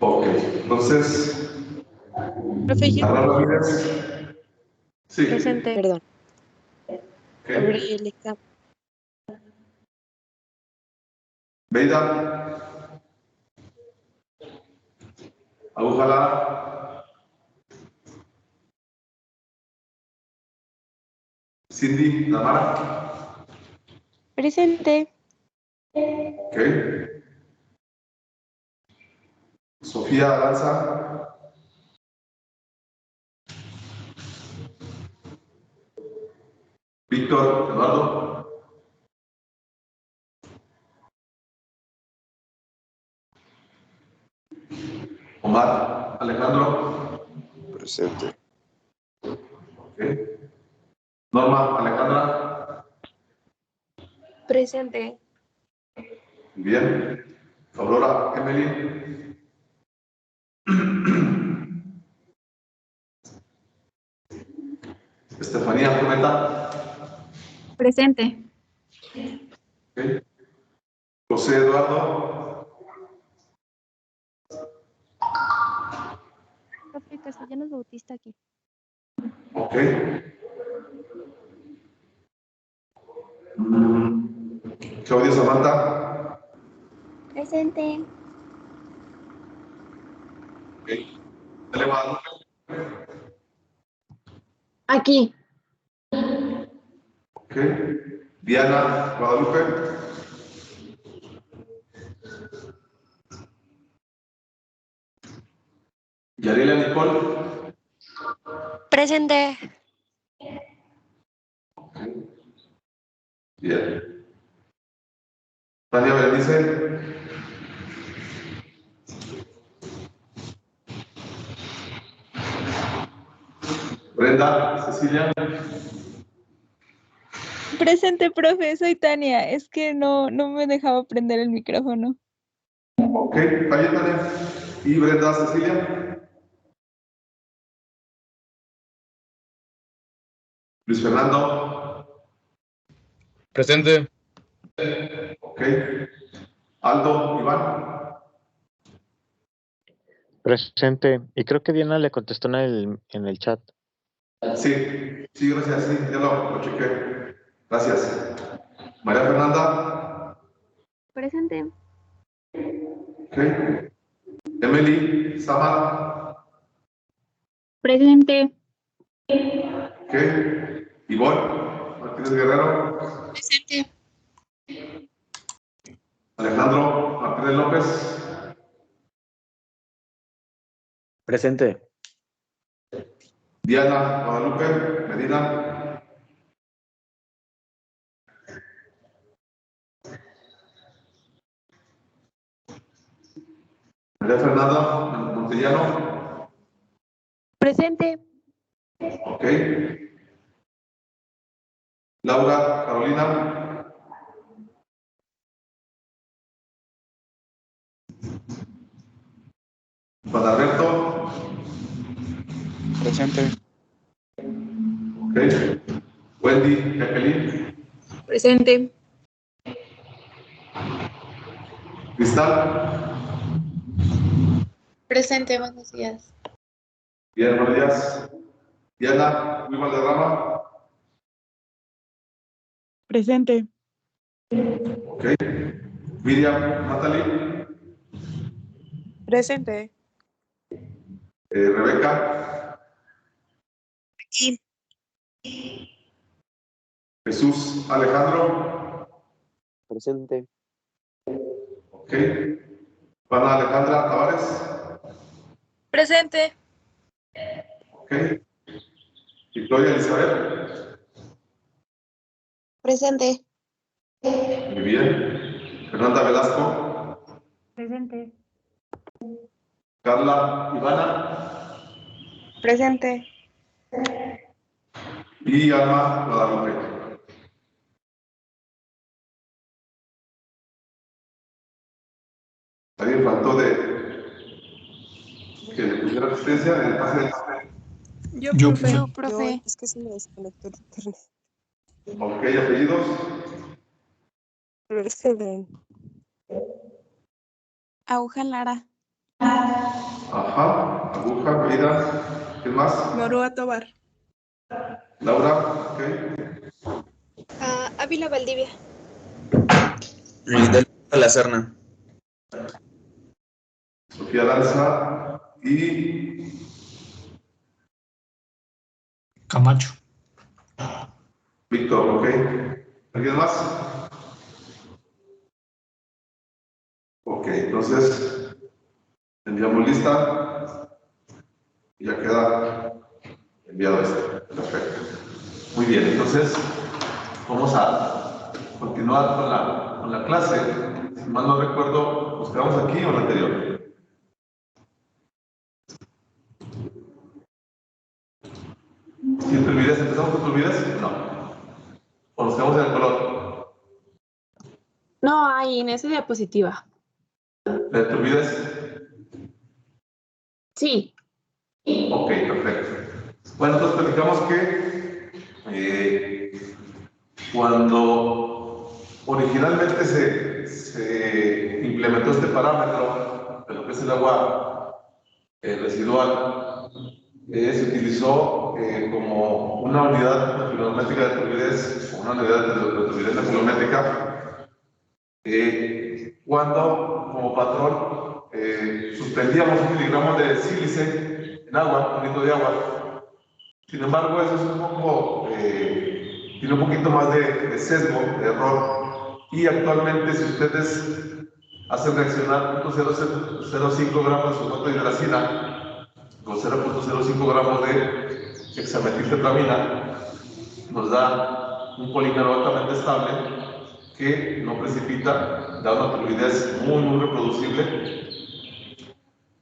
Ok, entonces, Profe, Ana Ramírez. Sí. presente. Perdón. Okay. Sobre el examen. Beida. Aguja Lara. Cindy Namara. Presente. Ok. Sofía Aranza. Víctor Eduardo. Omar Alejandro. Presente. Okay. Norma Alejandra. Presente. Bien. Aurora Emily. Estefanía Cometa. Presente. Okay. José Eduardo. Profe Castellanos Bautista aquí. Ok. Claudia Samantha. Presente. Ok. Tele Guadalupe. Aquí. Ok. Diana Guadalupe. Yarela Nicole. Presente. Bien. Tania Berenice. Brenda Cecilia. Presente, profe, soy Tania. Es que no me dejaba prender el micrófono. Ok, calle Tania. Y Brenda Cecilia. Luis Fernando. Presente. Ok. Aldo Iván. Presente. Y creo que Diana le contestó en el chat. Sí, sí, gracias, sí, ya lo chequé. Gracias. María Fernanda. Presente. Ok. Emily Samar. Presente. Ok. Ivonne Martínez Guerrero. Presente. Alejandro Martínez López. Presente. Diana Guadalupe Medina. María Fernanda Montellano. Presente. Ok. Laura Carolina. Juan Alberto. Presente. Ok. Wendy Jacqueline. Presente. Cristal. Presente, buenos días. Bien, buenos días. Diana Luis Valderrama. Presente. Ok. Miriam Natalie. Presente. Rebeca. Aquí. Jesús Alejandro. Presente. Ok. Juana Alejandra Tavares. Presente. Ok. Victoria Elizabeth. Presente. Muy bien. Fernanda Velasco. Presente. Carla Ivana. Presente. Y Alma Guadalupe. Alguien faltó que le pusiera asistencia en el pase del papel. Yo, profe. No, profe. Es que se me desconectó el internet. Ok, apellidos. Presente. Aguja Lara. Ajá, aguja, medida. ¿Quién más? Moroa Tobar. Laura, ok. Ávila Valdivia. Del La Serna. Sofía Lanza y Camacho. Víctor, ok. ¿Alguien más? Ok, entonces enviamos lista y ya queda enviado este. Perfecto. Muy bien, entonces vamos a continuar con la clase. Si mal no recuerdo, ¿nos quedamos aquí o en la anterior? ¿Sí, Tulvides? ¿Empezamos con Tulvides? No. ¿O nos quedamos en el color? No, ahí en esa diapositiva. ¿De Tulvides? Sí. Ok, perfecto. Bueno, entonces platicamos que cuando originalmente se implementó este parámetro de lo que es el agua residual, se utilizó como una unidad metronométrica de turbidez, o una unidad de turbidez metronométrica, cuando como patrón suspendíamos 1 miligramo de sílice en agua, un litro de agua. Sin embargo, eso es un poco, tiene un poquito más de sesgo, de error, y actualmente si ustedes hacen reaccionar 0.005 gramos de sulfato de hidracina con 0.05 gramos de hexametiltetramina, nos da un polímero altamente estable que no precipita, da una turbidez muy reproducible,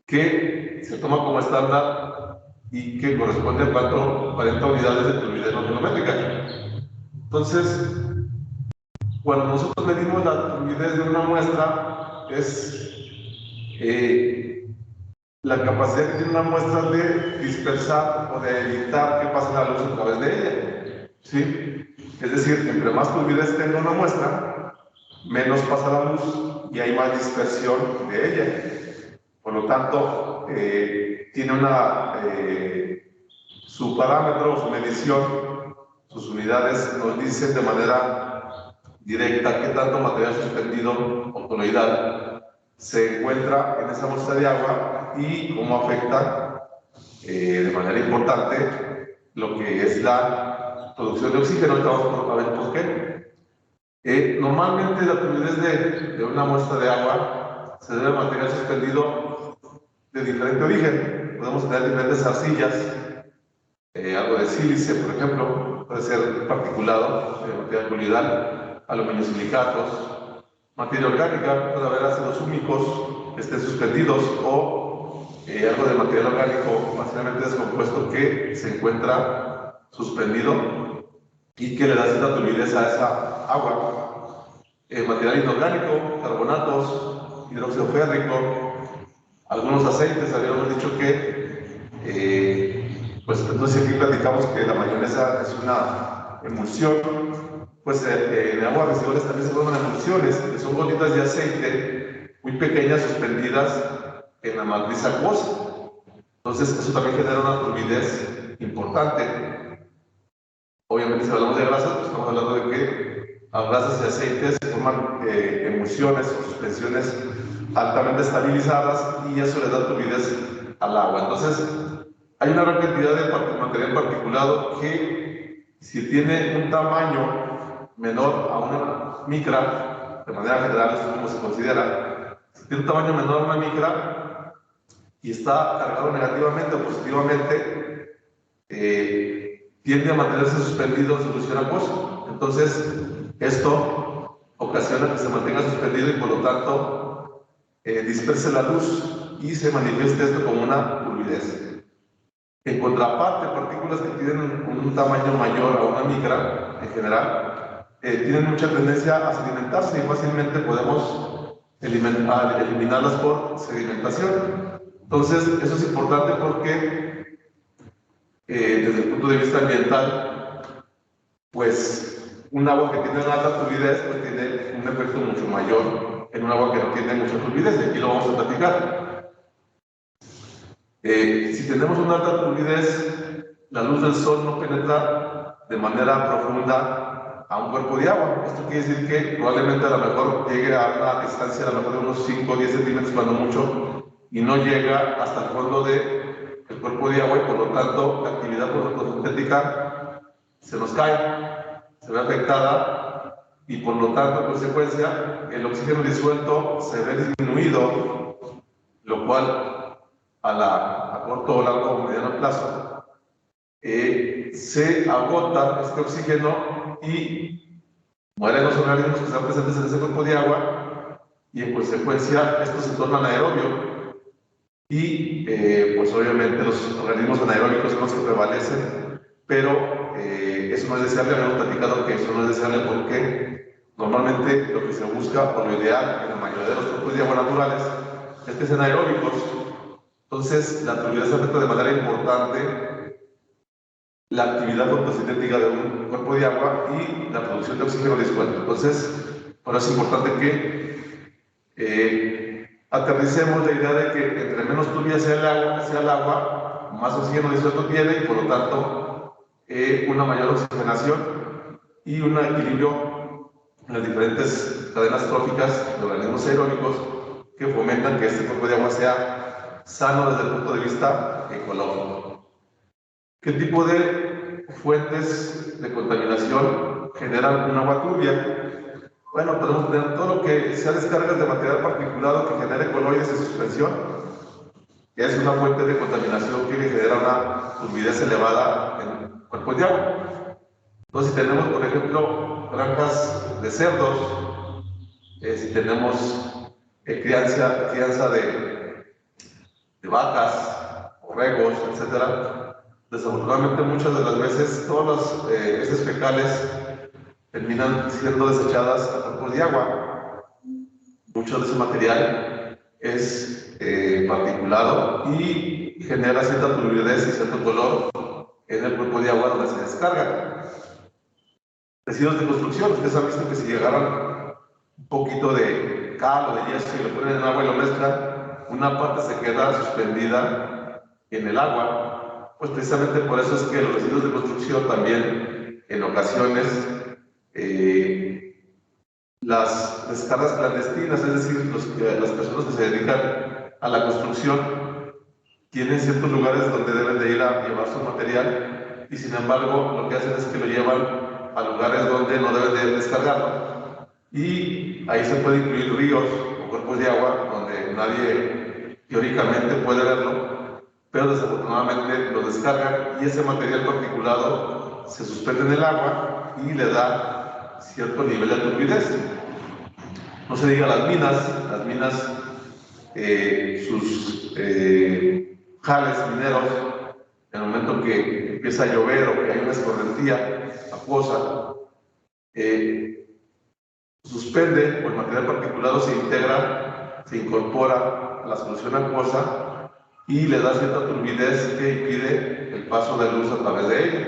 que se toma como estándar y que corresponde a 40 unidades de turbidez metronométrica. Entonces, cuando nosotros medimos la turbidez de una muestra, es la capacidad que tiene una muestra de dispersar o de evitar que pase la luz a través de ella. ¿Sí? Es decir, entre más turbidez tenga una muestra, menos pasa la luz y hay más dispersión de ella. Por lo tanto, tiene su parámetro, su medición, sus unidades nos dicen de manera directa qué tanto material suspendido o coloidal se encuentra en esa muestra de agua y cómo afecta de manera importante lo que es la producción de oxígeno. Ahorita vamos a ver por qué. Normalmente la turbidez de una muestra de agua se debe a material suspendido de diferente origen. Podemos tener diferentes arcillas, algo de sílice, por ejemplo, puede ser particulado, material coloidal, aluminio silicatos, materia orgánica, puede haber ácidos húmicos que estén suspendidos o algo de material orgánico fácilmente descompuesto que se encuentra suspendido y que le da cierta turbidez a esa agua. Material inorgánico, carbonatos, hidróxido férrico, algunos aceites. Habíamos dicho que pues entonces aquí platicamos que la mayonesa es una emulsión, pues en aguas residuales también se forman emulsiones, que son gotitas de aceite muy pequeñas suspendidas en la matriz acuosa. Entonces eso también genera una turbidez importante. Obviamente si hablamos de grasas, pues estamos hablando de que las grasas y aceites forman emulsiones o suspensiones altamente estabilizadas y eso le da turbidez al agua. Entonces, hay una gran cantidad de material particulado que, si tiene un tamaño menor a una micra, de manera general, esto es como se considera, si tiene un tamaño menor a una micra y está cargado negativamente o positivamente, tiende a mantenerse suspendido en solución acuosa. Entonces, esto ocasiona que se mantenga suspendido y por lo tanto disperse la luz y se manifieste esto como una turbidez. En contraparte, partículas que tienen un tamaño mayor a una micra, en general, tienen mucha tendencia a sedimentarse y fácilmente podemos eliminarlas por sedimentación. Entonces, eso es importante porque, desde el punto de vista ambiental, pues un agua que tiene una alta turbidez pues tiene un efecto mucho mayor en un agua que no tiene mucha turbidez, y aquí lo vamos a platicar. Si tenemos una alta turbidez, la luz del sol no penetra de manera profunda a un cuerpo de agua. Esto quiere decir que probablemente a lo mejor llegue a una distancia a lo mejor de unos 5 o 10 centímetros cuando mucho, y no llega hasta el fondo del cuerpo de agua, y por lo tanto la actividad fotosintética se nos cae, se ve afectada, y por lo tanto, en consecuencia, el oxígeno disuelto se ve disminuido, lo cual a corto o largo o mediano plazo se agota este oxígeno y mueren los organismos que están presentes en ese cuerpo de agua, y en consecuencia estos se tornan anaerobios, y pues obviamente los organismos anaeróbicos son los que prevalecen, pero eso no es deseable. Habíamos platicado que eso no es deseable porque normalmente lo que se busca, por lo ideal, en la mayoría de los cuerpos de agua naturales, es que sean aeróbicos. Entonces, la turbidez afecta de manera importante la actividad fotosintética de un cuerpo de agua y la producción de oxígeno disuelto. Entonces, por eso es importante que aterricemos la idea de que entre menos turbia sea el agua, más oxígeno disuelto tiene, y por lo tanto una mayor oxigenación y un equilibrio en las diferentes cadenas tróficas de organismos aeróbicos que fomentan que este cuerpo de agua sea sano desde el punto de vista ecológico. ¿Qué tipo de fuentes de contaminación generan un agua turbia? Bueno, podemos tener todo lo que sea descargas de material particulado que genere coloides en suspensión, que es una fuente de contaminación que genera una turbidez elevada en cuerpos de agua. Entonces, si tenemos, por ejemplo, granjas de cerdos, si tenemos crianza de vacas, borregos, etc., desafortunadamente muchas de las veces todas las heces fecales terminan siendo desechadas a cuerpos de agua. Mucho de ese material es particulado y genera cierta turbidez y cierto color en el cuerpo de agua donde se descarga. Residuos de construcción. Ustedes han visto que si llegaran un poquito de cal o de yeso y lo ponen en agua y lo mezclan, una parte se queda suspendida en el agua. Pues precisamente por eso es que los residuos de construcción también en ocasiones las descargas clandestinas, es decir, las personas que se dedican a la construcción, tienen ciertos lugares donde deben de ir a llevar su material, y sin embargo lo que hacen es que lo llevan a lugares donde no deben de descargarlo, y ahí se puede incluir ríos o cuerpos de agua donde nadie teóricamente puede verlo, pero desafortunadamente lo descargan, y ese material particulado se suspende en el agua y le da cierto nivel de turbidez. No se diga las minas, sus jales mineros, en el momento que empieza a llover o que hay una escorrentía acuosa, suspende, o el material particulado se integra, se incorpora a la solución acuosa y le da cierta turbidez que impide el paso de luz a través de ella.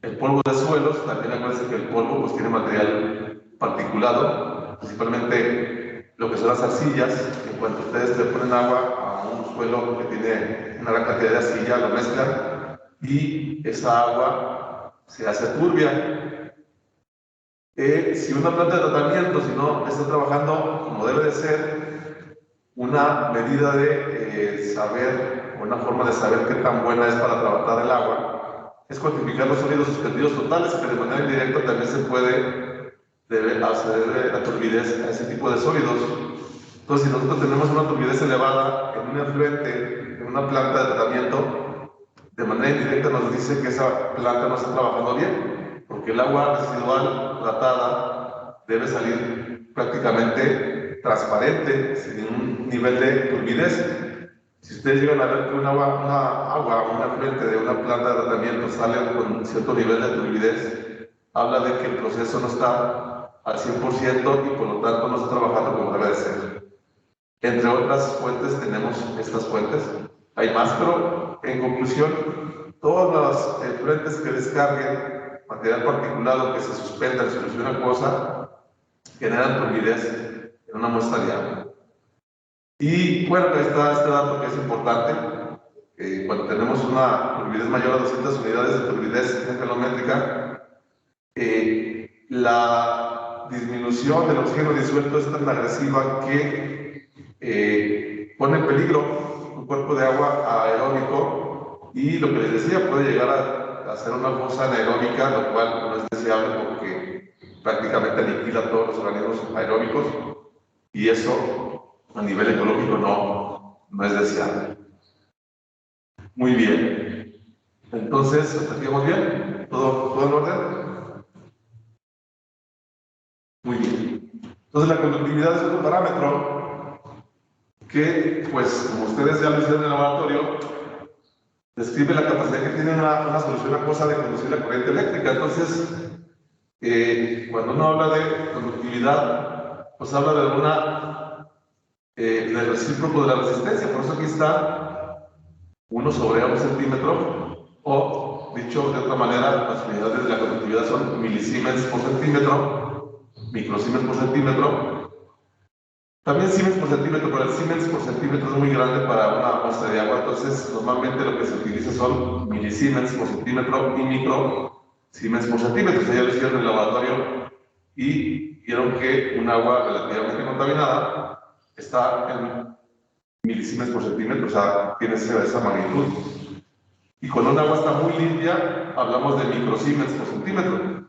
El polvo de suelos, también acuérdense que el polvo pues tiene material particulado, principalmente lo que son las arcillas. En cuanto ustedes le ponen agua a un suelo que tiene una gran cantidad de arcilla, lo mezclan y esa agua se hace turbia. Si una planta de tratamiento, si no está trabajando como debe de ser, una medida de saber, o una forma de saber qué tan buena es para tratar el agua, es cuantificar los sólidos suspendidos totales, que de manera indirecta también se puede acceder a la turbidez a ese tipo de sólidos. Entonces, si nosotros tenemos una turbidez elevada en un efluente, en una planta de tratamiento, de manera indirecta nos dice que esa planta no está trabajando bien, porque el agua residual tratada debe salir prácticamente transparente, sin ningún nivel de turbidez. Si ustedes llegan a ver que un afluente de una planta de tratamiento sale con un cierto nivel de turbidez, habla de que el proceso no está al 100% y por lo tanto no está trabajando como debe de ser. Entre otras fuentes tenemos estas fuentes. Hay más, pero en conclusión, todos los efluentes que descarguen material particulado que se suspenda en solución acuosa generan turbidez en una muestra de agua. Y bueno, está este dato que es importante. cuando tenemos una turbidez mayor a 200 unidades de turbidez encefalométrica, la disminución del oxígeno disuelto es tan agresiva que pone en peligro un cuerpo de agua aeróbico y lo que les decía, puede llegar a hacer una fosa anaeróbica, lo cual no es deseable porque prácticamente aniquila todos los organismos aeróbicos y eso a nivel ecológico no es deseable. Muy bien. Entonces, ¿hasta aquí vamos bien? ¿Todo en orden? Muy bien. Entonces, la conductividad es otro parámetro que, pues, como ustedes ya lo hicieron en el laboratorio, describe la capacidad que tiene una solución acuosa de conducir la corriente eléctrica. Entonces, cuando uno habla de conductividad, pues habla del recíproco de la resistencia. Por eso aquí está 1 sobre 1 centímetro, o dicho de otra manera, las unidades de la conductividad son milisiemens por centímetro, microsiemens por centímetro, también siemens por centímetro, pero el siemens por centímetro es muy grande para una muestra de agua, entonces normalmente lo que se utiliza son milisiemens por centímetro y micro siemens por centímetro. O sea, ya lo hicieron en el laboratorio y vieron que un agua relativamente contaminada está en milisiemens por centímetro, o sea, tiene esa magnitud. Y cuando un agua está muy limpia, hablamos de microsiemens por centímetro.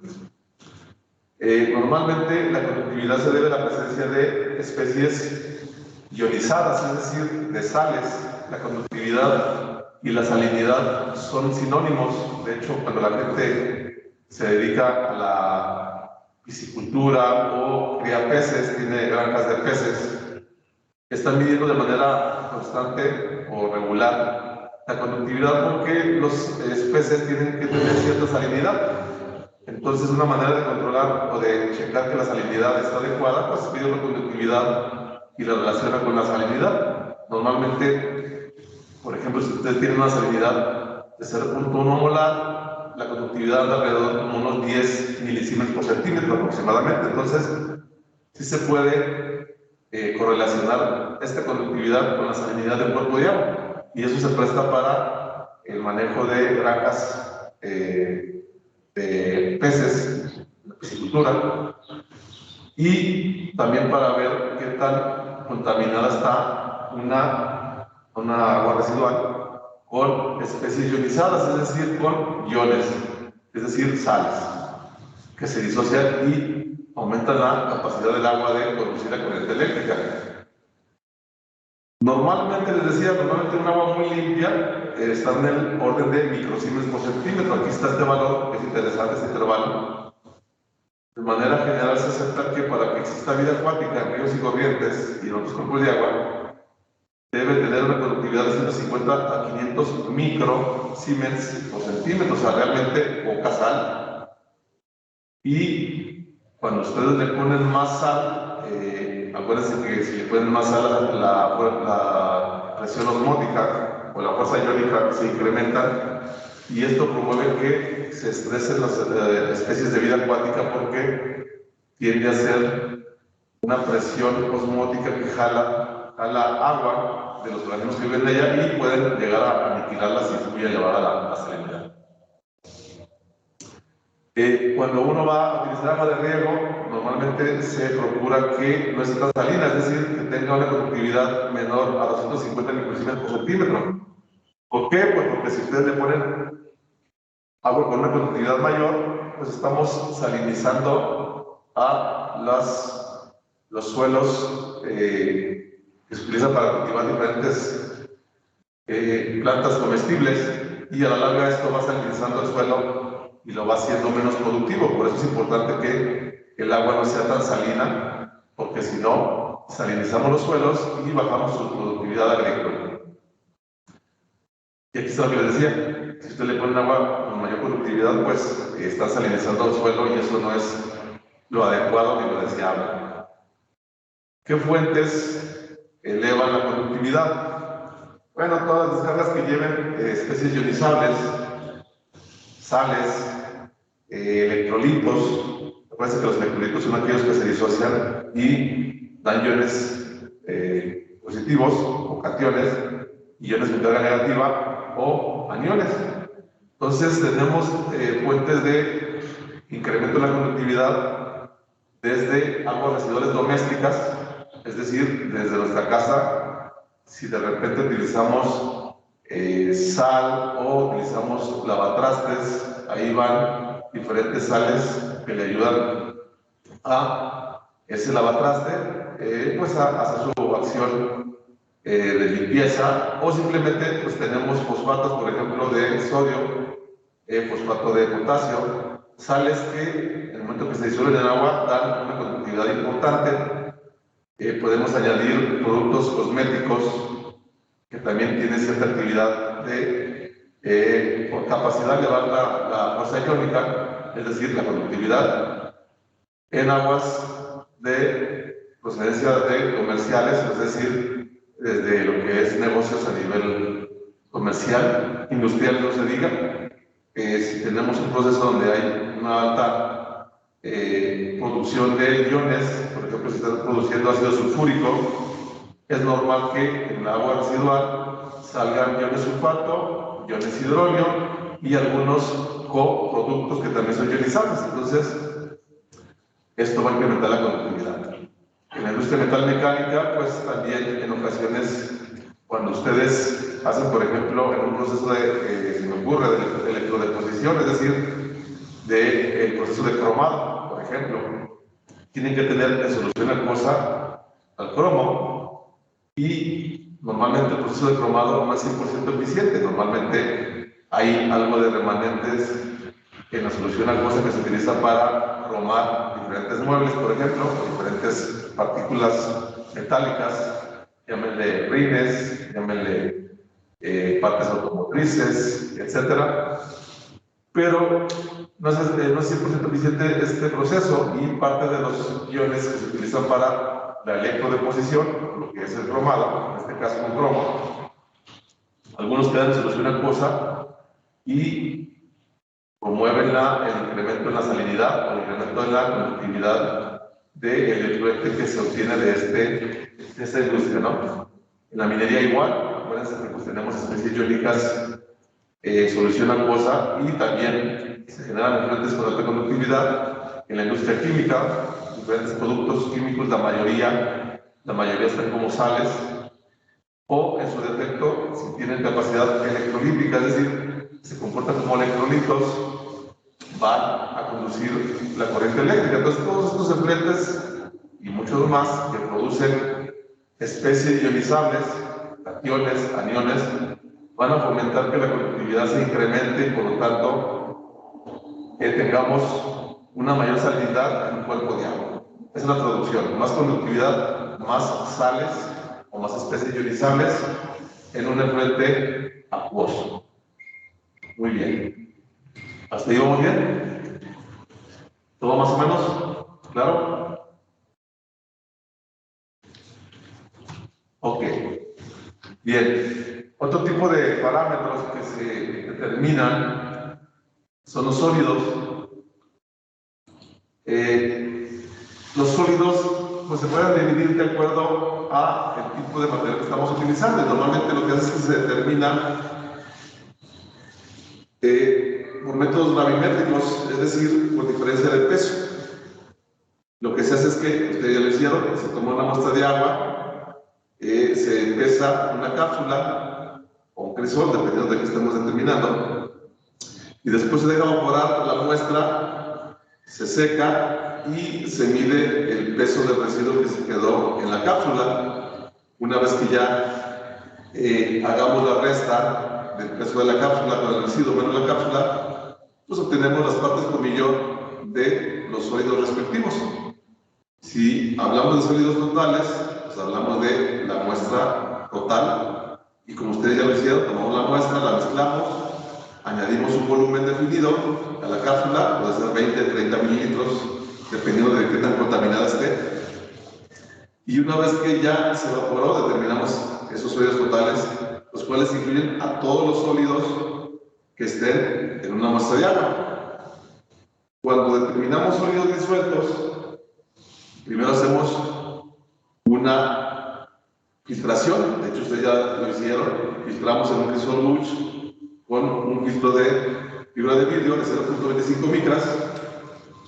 Normalmente la conductividad se debe a la presencia de especies ionizadas, es decir, de sales. La conductividad y la salinidad son sinónimos. De hecho, cuando la gente se dedica a la piscicultura o cría peces, tiene granjas de peces, están midiendo de manera constante o regular la conductividad porque los peces tienen que tener cierta salinidad. Entonces, una manera de controlar o de checar que la salinidad está adecuada, pues pide la conductividad y la relaciona con la salinidad. Normalmente, por ejemplo, si ustedes tienen una salinidad de 0.1 molar, la conductividad anda alrededor de unos 10 milisiemens por centímetro aproximadamente. Entonces, sí se puede correlacionar esta conductividad con la salinidad del cuerpo de agua. Y eso se presta para el manejo de granjas de peces, la piscicultura, y también para ver qué tan contaminada está una agua residual con especies ionizadas, es decir, con iones, es decir, sales, que se disocian y aumentan la capacidad del agua de conducir la corriente eléctrica. Normalmente, les decía, un agua muy limpia está en el orden de microsiemens por centímetro. Aquí está este valor, que es interesante, este intervalo. De manera general se acepta que para que exista vida acuática en ríos y corrientes y en otros cuerpos de agua, debe tener una conductividad de 150 a 500 microsiemens por centímetro, o sea, realmente poca sal. Y cuando ustedes le ponen más sal, acuérdense que si le ponen más sal, la presión osmótica o la fuerza iónica se incrementa y esto promueve que se estresen las especies de vida acuática porque tiende a ser una presión osmótica que jala agua de los organismos que viven en ella y pueden llegar a aniquilarlas y es muy elevada la salinidad. Cuando uno va a utilizar agua de riego, normalmente se procura que no esté tan salina, es decir, que tenga una conductividad menor a 250 microsiemens por centímetro. ¿Por qué? Pues porque si ustedes le ponen agua con una conductividad mayor, pues estamos salinizando a los suelos que se utilizan para cultivar diferentes plantas comestibles y a la larga esto va salinizando el suelo y lo va haciendo menos productivo. Por eso es importante que el agua no sea tan salina, porque si no, salinizamos los suelos y bajamos su productividad agrícola. Y aquí está lo que les decía, si usted le pone agua con mayor productividad, pues está salinizando el suelo y eso no es lo adecuado ni lo deseable. ¿Qué fuentes elevan la productividad? Bueno, todas las descargas que lleven especies ionizables, sales, electrolitos. Recuerden que los electrolitos son aquellos que se disocian y dan iones positivos o cationes, iones con carga negativa, o aniones. Entonces tenemos fuentes de incremento de la conductividad desde aguas residuales domésticas, es decir, desde nuestra casa, si de repente utilizamos sal o utilizamos lavatrastes, ahí van diferentes sales que le ayudan a ese lavatraste, pues a hacer su acción de limpieza, o simplemente pues tenemos fosfatos, por ejemplo, de sodio, fosfato de potasio, sales que en el momento que se disuelven en agua dan una conductividad importante. Podemos añadir productos cosméticos que también tienen cierta actividad de por capacidad de elevar la fuerza iónica, es decir, la conductividad en aguas de procedencia de comerciales, es decir, desde lo que es negocios a nivel comercial, industrial, no se diga. Si tenemos un proceso donde hay una alta producción de iones, por ejemplo, si están produciendo ácido sulfúrico, es normal que en el agua residual salgan iones sulfato, iones hidronio y algunos coproductos que también son ionizables. Entonces, esto va a incrementar la conductividad. En la industria metalmecánica, pues también en ocasiones, cuando ustedes hacen, por ejemplo, en un proceso de, se me ocurre, de electrodeposición, es decir, del proceso de cromado, por ejemplo, tienen que tener en solución acuosa al cromo, y normalmente el proceso de cromado no es 100% eficiente. Normalmente hay algo de remanentes en la solución acuosa que se utiliza para cromar diferentes muebles, por ejemplo, o diferentes partículas metálicas, llámenle rines, llámenle partes automotrices, etcétera. Pero no es 100% eficiente este proceso, y parte de los iones que se utilizan para la electrodeposición, lo que es el cromado, en este caso un cromo, algunos quedan en solución acuosa y promueven el incremento en la salinidad o el incremento en la conductividad del electrolyte que se obtiene de esta industria, ¿no? En la minería igual, acuérdense que pues tenemos especies iónicas solución acuosa, y también se generan efluentes con alta conductividad. En la industria química, diferentes productos químicos, la mayoría están como sales, o en su defecto, si tienen capacidad electrolítica, es decir, se comportan como electrolitos, van a conducir la corriente eléctrica. Entonces, todos estos efluentes y muchos más que producen especies ionizables, cationes, aniones, van a fomentar que la conductividad se incremente y por lo tanto que tengamos una mayor salinidad en un cuerpo de agua. Esa es la traducción: más conductividad, más sales o más especies ionizables en un efluente acuoso. Muy bien. ¿Hasta ahí vamos bien? ¿Todo más o menos? ¿Claro? Ok. Bien. Otro tipo de parámetros que se determinan son los sólidos. Los sólidos pues se pueden dividir de acuerdo a el tipo de material que estamos utilizando. Normalmente lo que hace es que se determina por métodos gravimétricos, es decir, por diferencia de peso. Lo que se hace es que, ustedes ya lo hicieron, se toma una muestra de agua, se pesa una cápsula o un crisol, dependiendo de qué estemos determinando, y después se deja evaporar la muestra, se seca y se mide el peso del residuo que se quedó en la cápsula. Una vez que ya hagamos la resta del peso de la cápsula con el residuo menos la cápsula, pues obtenemos las partes por millón de los sólidos respectivos. Si hablamos de sólidos totales, pues hablamos de la muestra total, y como ustedes ya lo hicieron, tomamos la muestra, la mezclamos, añadimos un volumen definido a la cápsula, puede ser 20, 30 mililitros, dependiendo de qué tan contaminada esté, y una vez que ya se evaporó, determinamos esos sólidos totales, los cuales incluyen a todos los sólidos que estén en una muestra de agua. Cuando determinamos sólidos disueltos, primero hacemos una filtración. De hecho, ustedes ya lo hicieron. Filtramos en un crisol Buch con un filtro de fibra de vidrio de 0.25 micras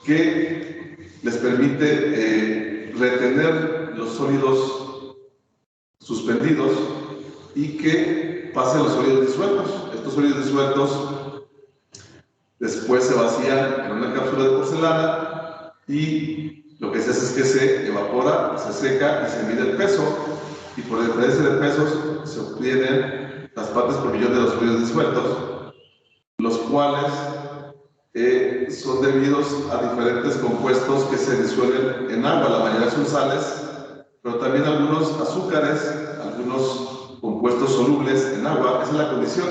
que les permite retener los sólidos suspendidos y que pasen los sólidos disueltos. Estos sólidos disueltos después se vacían en una cápsula de porcelana y lo que se hace es que se evapora, se seca y se mide el peso, y por diferencia de pesos se obtienen las partes por millón de los sólidos disueltos, los cuales son debidos a diferentes compuestos que se disuelven en agua. La mayoría son sales, pero también algunos azúcares, algunos compuestos solubles en agua. Esa es la condición,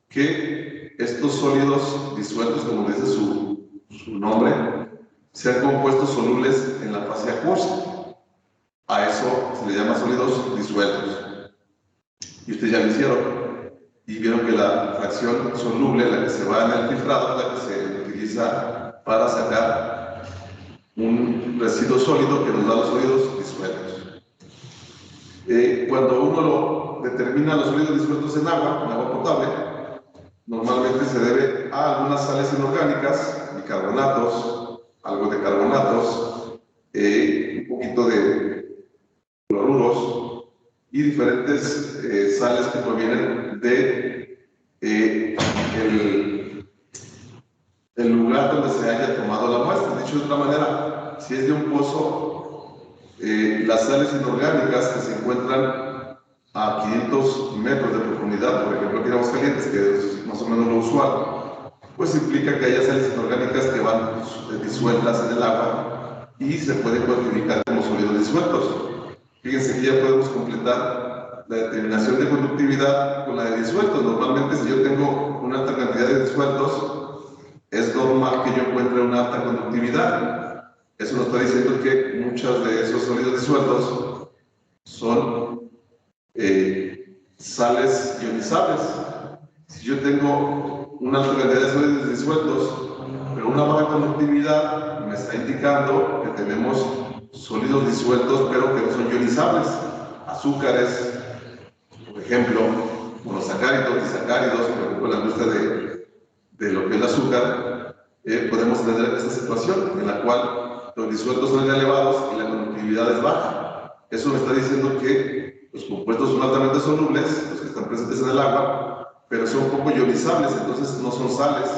que estos sólidos disueltos, como dice su nombre, sean compuestos solubles en la fase acuosa. A eso se le llama sólidos disueltos. Y ustedes ya lo hicieron y vieron que la fracción soluble, la que se va en el filtrado, es la que se utiliza para sacar un residuo sólido que nos da los sólidos disueltos. Cuando uno lo determina los sólidos disueltos en agua potable, normalmente se debe a algunas sales inorgánicas, bicarbonatos, algo de carbonatos, un poquito de cloruros y diferentes sales que provienen de el lugar donde se haya tomado la muestra. Dicho de otra manera, si es de un pozo, las sales inorgánicas que se encuentran a 500 metros de profundidad, por ejemplo aquí en Aguascalientes, que es más o menos lo usual, pues implica que haya sales inorgánicas que van disueltas en el agua y se pueden clasificar como sólidos disueltos. Fíjense que ya podemos completar la determinación de conductividad con la de disueltos. Normalmente, si yo tengo una alta cantidad de disueltos, es normal que yo encuentre una alta conductividad. Eso nos está diciendo que muchos de esos sólidos disueltos son sales ionizables. Si yo tengo una alta cantidad de sólidos disueltos, pero una baja conductividad, me está indicando que tenemos sólidos disueltos, pero que no son ionizables. Azúcares, por ejemplo, monosacáridos, disacáridos, por ejemplo, en la industria de lo que es el azúcar, podemos tener esta situación en la cual los disueltos son elevados y la conductividad es baja. Eso me está diciendo que los compuestos son altamente solubles, los que están presentes en el agua, pero son poco ionizables, entonces no son sales,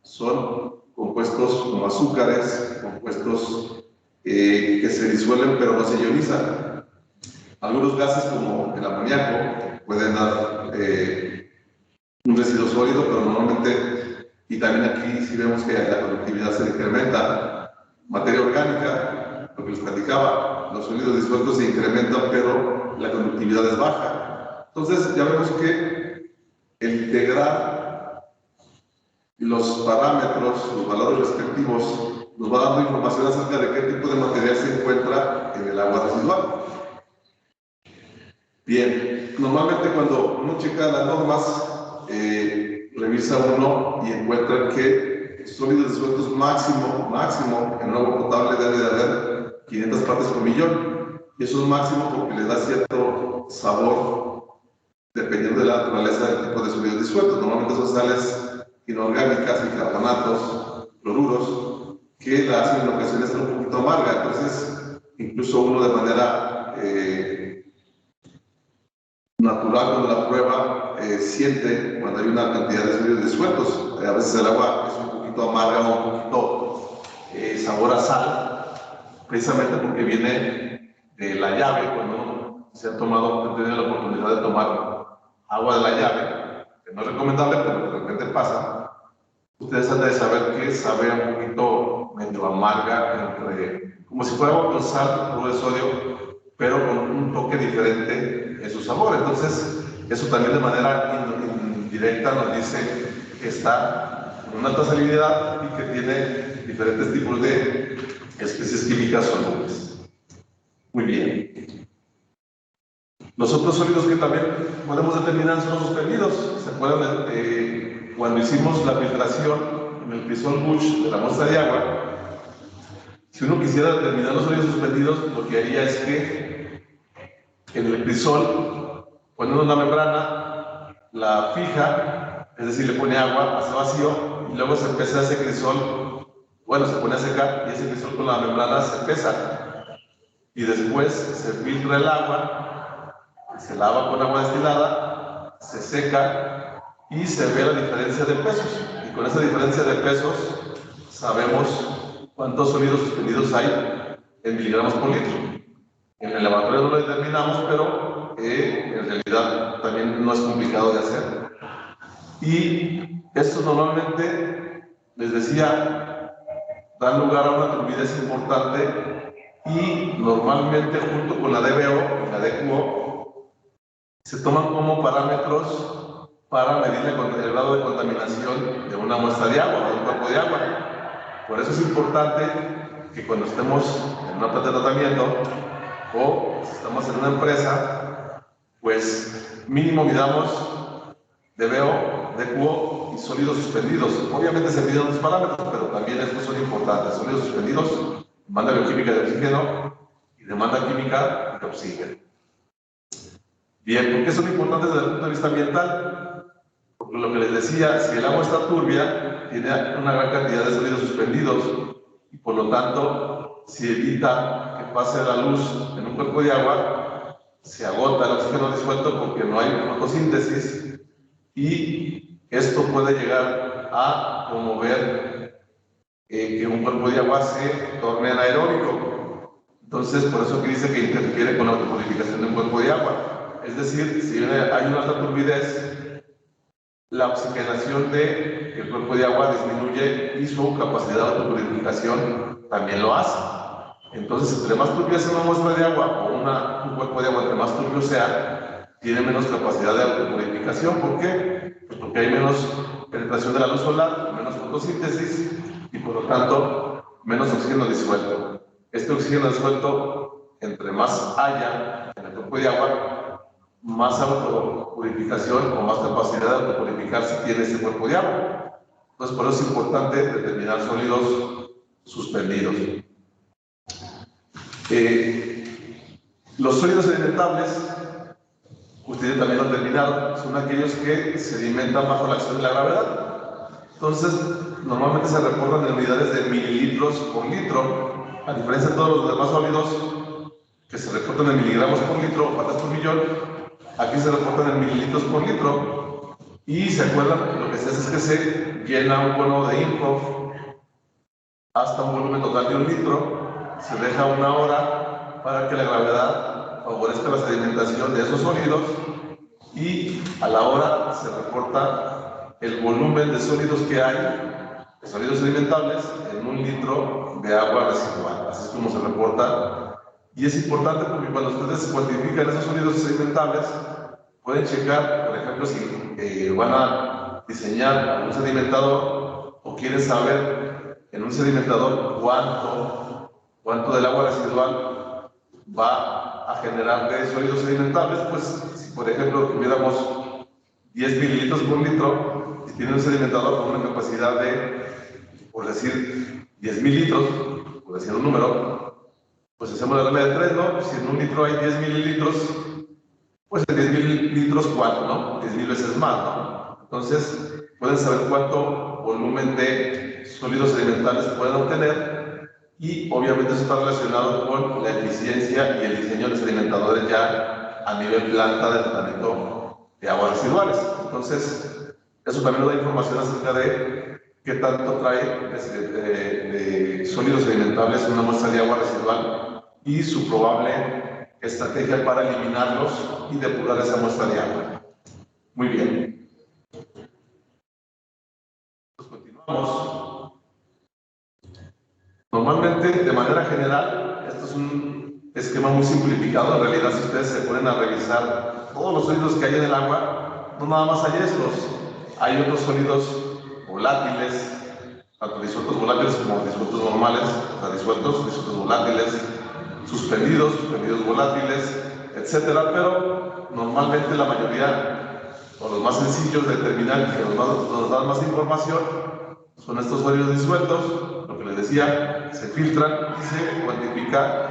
son compuestos como azúcares, compuestos que se disuelven pero no se ionizan. Algunos gases como el amoníaco pueden dar un residuo sólido, pero normalmente, y también aquí sí vemos que la conductividad se incrementa. Materia orgánica, lo que les platicaba, los sólidos disueltos se incrementan, pero la conductividad es baja. Entonces ya vemos que el integrar los parámetros, los valores respectivos, nos va dando información acerca de qué tipo de material se encuentra en el agua residual. Bien, normalmente cuando uno checa las normas, revisa uno y encuentra que sólidos disueltos máximo en un agua potable debe de haber 500 partes por millón. Y eso es máximo porque le da cierto sabor dependiendo de la naturaleza del tipo de sólidos disueltos. Normalmente son sales inorgánicas, bicarbonatos, cloruros, que la hacen en ocasiones un poquito amarga. Entonces, incluso uno de manera natural, cuando la prueba, siente cuando hay una cantidad de sólidos disueltos. A veces el agua es un poquito amarga o un poquito sabor a sal, precisamente porque viene de la llave. Cuando se ha tenido la oportunidad de tomar agua de la llave, que no es recomendable, pero de repente pasa, ustedes han de saber que sabe un poquito medio amarga, como si fuera agua con sal, cloruro de sodio, pero con un toque diferente en su sabor. Entonces, eso también de manera indirecta nos dice que está con una alta salinidad y que tiene diferentes tipos de especies químicas solubles. Muy bien. Los otros sólidos que también podemos determinar son los suspendidos. ¿Se acuerdan cuando hicimos la filtración en el crisol Busch de la muestra de agua? Si uno quisiera determinar los sólidos suspendidos, lo que haría es que en el crisol, poniendo una membrana, la fija es decir, le pone agua, hace vacío y luego se pesa ese crisol, bueno, se pone a secar y ese crisol con la membrana se pesa y después se filtra el agua, se lava con agua destilada, se seca y se ve la diferencia de pesos y con esa diferencia de pesos sabemos cuántos sólidos suspendidos hay en miligramos por litro. En el laboratorio no lo determinamos, pero en realidad también no es complicado de hacer. Y esto normalmente, les decía, da lugar a una turbidez importante y normalmente junto con la DBO y la DQO se toman como parámetros para medir el grado de contaminación de una muestra de agua o de un cuerpo de agua. Por eso es importante que cuando estemos en una planta de tratamiento o si estamos en una empresa, pues mínimo midamos DBO, DQO y sólidos suspendidos. Obviamente se miden los parámetros, pero también estos son importantes. Sólidos suspendidos, demanda bioquímica de oxígeno y demanda química de oxígeno. Bien, ¿por qué son importantes desde el punto de vista ambiental? Porque lo que les decía, si el agua está turbia, tiene una gran cantidad de sólidos suspendidos y por lo tanto, si evita que pase la luz en un cuerpo de agua, se agota el oxígeno disuelto porque no hay fotosíntesis y esto puede llegar a promover que un cuerpo de agua se torne anaeróbico. Entonces, por eso que dice que interfiere con la autopurificación de un cuerpo de agua. Es decir, si hay una alta turbidez, la oxigenación del cuerpo de agua disminuye y su capacidad de autopurificación también lo hace. Entonces, entre más turbia sea una muestra de agua o un cuerpo de agua, entre más turbio sea, tiene menos capacidad de autopurificación. ¿Por qué? Pues porque hay menos penetración de la luz solar, menos fotosíntesis y por lo tanto menos oxígeno disuelto. Este oxígeno disuelto, entre más haya en el cuerpo de agua, más autopurificación o más capacidad de autopurificarse tiene ese cuerpo de agua. Entonces, por eso es importante determinar sólidos suspendidos. Los sólidos sedimentables, ustedes también lo determinaron, son aquellos que sedimentan bajo la acción de la gravedad. Entonces, normalmente se reportan en unidades de mililitros por litro, a diferencia de todos los demás sólidos que se reportan en miligramos por litro o partes por millón. Aquí se reportan en mililitros por litro. Y se acuerdan, lo que se hace es que se llena un cono de Imhoff hasta un volumen total de 1 litro. Se deja 1 hora para que la gravedad favorezca la sedimentación de esos sólidos y a la hora se reporta el volumen de sólidos que hay, de sólidos sedimentables, en 1 litro de agua residual. Así es como se reporta. Y es importante porque cuando ustedes cuantifican esos sólidos sedimentables, pueden checar, por ejemplo, si van a diseñar un sedimentador o quieren saber en un sedimentador cuánto del agua residual va a generar de sólidos sedimentables. Pues si por ejemplo tuviéramos 10 mililitros por litro y tiene un sedimentador con una capacidad de, por decir, 10 mililitros, por decir un número, pues hacemos la regla de 3, ¿no? Si en 1 litro hay 10 mililitros, pues en 10 mililitros, ¿cuánto, no? 10,000 veces más, ¿no? Entonces, pueden saber cuánto volumen de sólidos sedimentales pueden obtener y obviamente eso está relacionado con la eficiencia y el diseño de sedimentadores ya a nivel planta de tratamiento de aguas residuales. Entonces, eso también nos da información acerca de qué tanto trae de sólidos sedimentables una muestra de agua residual y su probable estrategia para eliminarlos y depurar esa muestra de agua. Muy bien. Pues continuamos. Normalmente, de manera general, esto es un esquema muy simplificado. En realidad, si ustedes se ponen a revisar todos los sólidos que hay en el agua, no nada más hay estos. Hay otros sólidos volátiles, tanto disueltos volátiles como disueltos normales, o sea, disueltos volátiles, suspendidos volátiles, etcétera, pero normalmente la mayoría, o los más sencillos de determinar que nos dan más información, son estos sólidos disueltos. Lo que les decía, se filtran y se cuantifica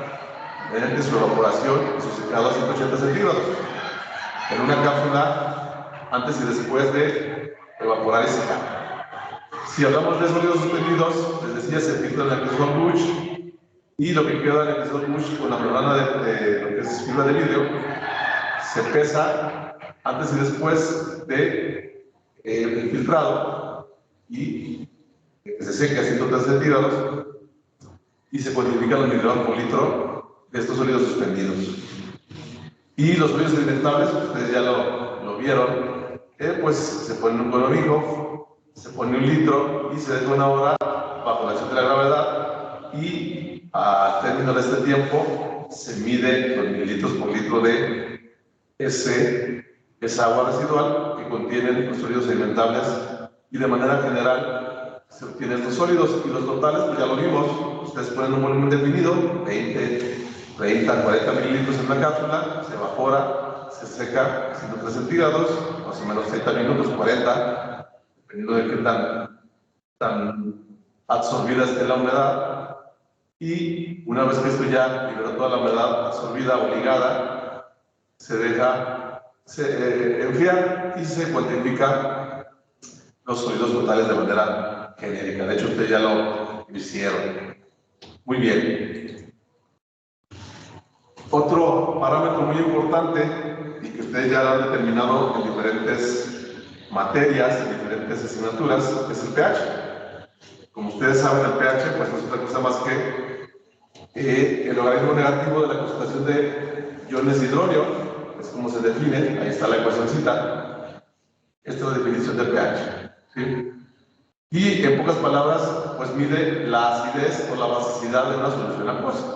mediante su evaporación y su secado a 180 centígrados. En una cápsula, antes y después de evaporar y secar. Si hablamos de sólidos suspendidos, les decía, se filtra en el Crisol Bush, y lo que queda en el Crisol Bush con la membrana de lo que es fibra de vidrio se pesa antes y después de el filtrado y que se seque a 103 centígrados y se cuantifica los miligramos por litro de estos sólidos suspendidos. Y los sólidos alimentables, ustedes ya lo vieron, pues se pone un colomijo, se pone 1 litro y se deja 1 hora bajo la acción de la gravedad, y al término de este tiempo se mide los mililitros por litro de esa agua residual que contienen los sólidos alimentables, y de manera general se obtienen estos sólidos, y los totales pues ya lo vimos. Ustedes ponen un volumen definido, 20, 30, 40 mililitros en la cápsula, se evapora, se seca a 103 centígrados, más o menos 30 minutos, 40, dependiendo de qué tan absorbida esté la humedad. Y una vez que esto ya liberó toda la humedad absorbida o ligada, se deja enfriar y se cuantifica los sólidos totales de manera genérica. De hecho, ustedes ya lo hicieron. Muy bien. Otro parámetro muy importante y que ustedes ya lo han determinado en diferentes materias, en diferentes asignaturas, es el pH. Como ustedes saben, el pH pues no es otra cosa más que el logaritmo negativo de la concentración de iones de hidrógeno, es como se define, ahí está la ecuacióncita. Esta es la definición del pH, ¿sí? Y en pocas palabras, pues mide la acidez o la basicidad de una solución acuosa.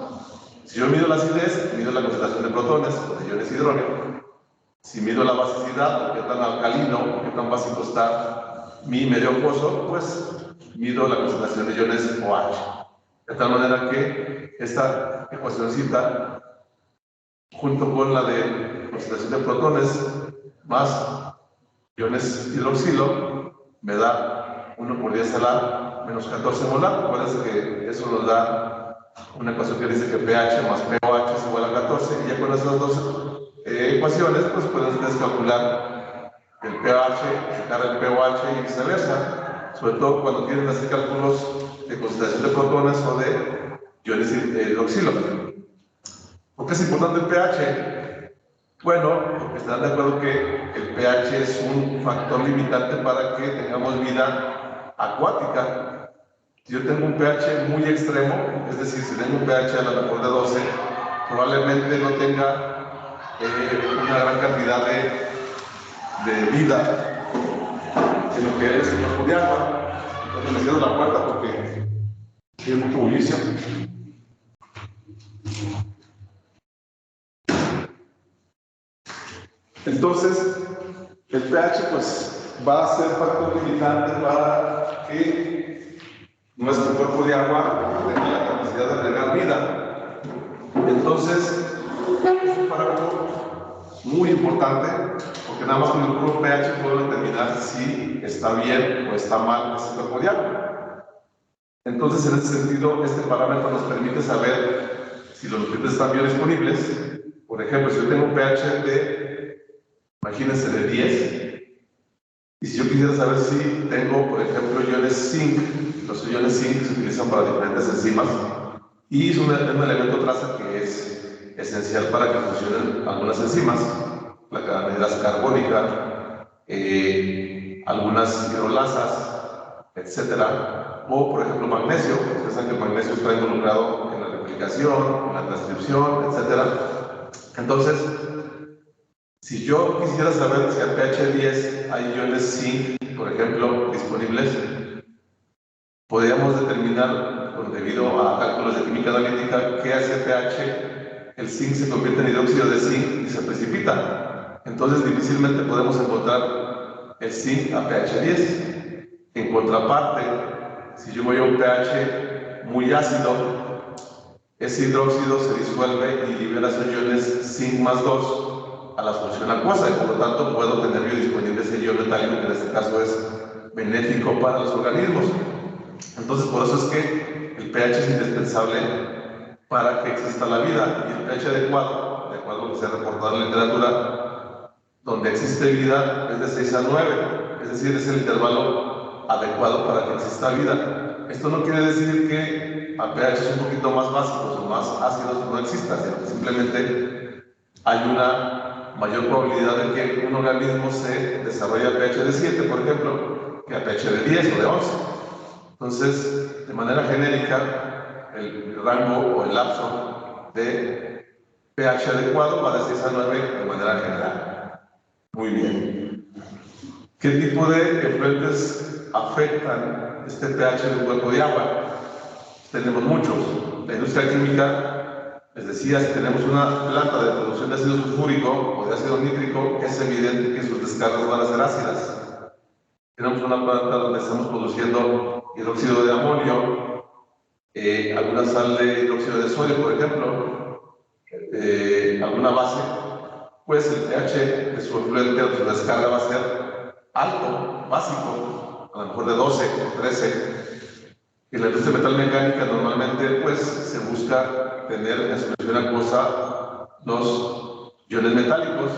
Si yo mido la acidez, mido la concentración de protones o de iones de hidrógeno. Si mido la basicidad, o qué tan alcalino o qué tan básico está mi medio acuoso, pues mido la concentración de iones OH. De tal manera que esta ecuacióncita, junto con la de concentración de protones más iones hidroxilo, me da 1 por 10 a la menos 14 molar. Acuérdense que eso nos da una ecuación que dice que pH más pOH es igual a 14, y ya con esas dos ecuaciones, pues pueden ustedes calcular el pH, sacar el pOH y viceversa, sobre todo cuando quieren hacer cálculos de concentración de protones o de iones hidroxilo. ¿Por qué es importante el pH? Bueno, porque estarán de acuerdo que el pH es un factor limitante para que tengamos vida acuática. Si yo tengo un pH muy extremo, es decir, si tengo un pH a lo mejor de 12, probablemente no tenga una gran cantidad de vida en lo que es el cuerpo de agua. Entonces me cierro la puerta porque tiene mucho bullicio. Entonces, el pH pues va a ser factor limitante para que nuestro cuerpo de agua tenga la capacidad de albergar vida. Entonces, es un parámetro muy importante, porque nada más con el puro pH puedo determinar si está bien o está mal ese cuerpo de agua. Entonces, en ese sentido, este parámetro nos permite saber si los nutrientes están biodisponibles. Por ejemplo, si yo tengo un pH imagínense, de 10, y si yo quisiera saber si tengo, por ejemplo, iones zinc, los iones zinc se utilizan para diferentes enzimas, y es un elemento traza que es esencial para que funcionen algunas enzimas, la anhidrasa carbónica, algunas hidrolasas, etcétera, o por ejemplo magnesio. Ustedes saben que el magnesio está involucrado en la replicación, en la transcripción, etcétera. Entonces, si yo quisiera saber si al pH 10 hay iones zinc, por ejemplo, disponibles, podríamos determinar, debido a cálculos de química analítica, que a ese pH el zinc se convierte en hidróxido de zinc y se precipita. Entonces, difícilmente podemos encontrar el zinc a pH 10. En contraparte, si yo voy a un pH muy ácido, ese hidróxido se disuelve y libera esos iones zinc más 2 a la solución acuosa, y por lo tanto puedo tener biodisponible ese ion metálico, que en este caso es benéfico para los organismos. Entonces, por eso es que el pH es indispensable para que exista la vida, y el pH adecuado, de acuerdo a lo que se ha reportado en la literatura, donde existe vida es de 6 a 9. es decir, es el intervalo adecuado para que exista vida. Esto no quiere decir que a pH un poquito más básicos o más ácidos no exista, sino que simplemente hay una mayor probabilidad de que un organismo se desarrolle a pH de 7, por ejemplo, que a pH de 10 o de 11. Entonces, de manera genérica, el rango o el lapso de pH adecuado va de 6 a 9 de manera general. Muy bien. ¿Qué tipo de efluentes afectan este pH de un cuerpo de agua? Tenemos muchos. La industria química, les decía, si tenemos una planta de producción de ácido sulfúrico o de ácido nítrico, es evidente que sus descargas van a ser ácidas. Tenemos una planta donde estamos produciendo hidróxido de amonio, alguna sal de hidróxido de sodio, por ejemplo, alguna base, pues el pH de su efluente o de su descarga va a ser alto, básico, a lo mejor de 12 o 13. En la industria metalmecánica normalmente pues se busca tener en solución acuosa los iones metálicos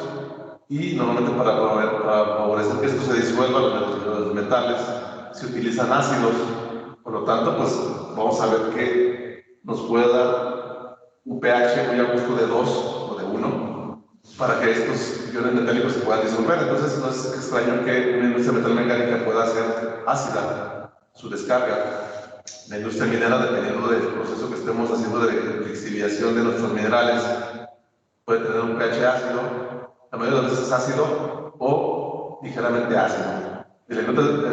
y normalmente para favorecer que esto se disuelva, los metales, se utilizan ácidos. Por lo tanto, pues vamos a ver que nos puede dar un pH muy a gusto de 2 o de 1 para que estos iones metálicos se puedan disolver. Entonces no es extraño que una industria metalmecánica pueda ser ácida su descarga. La industria minera, dependiendo del proceso que estemos haciendo de lixiviación de nuestros minerales, puede tener un pH ácido, la mayoría de las veces ácido o ligeramente ácido. En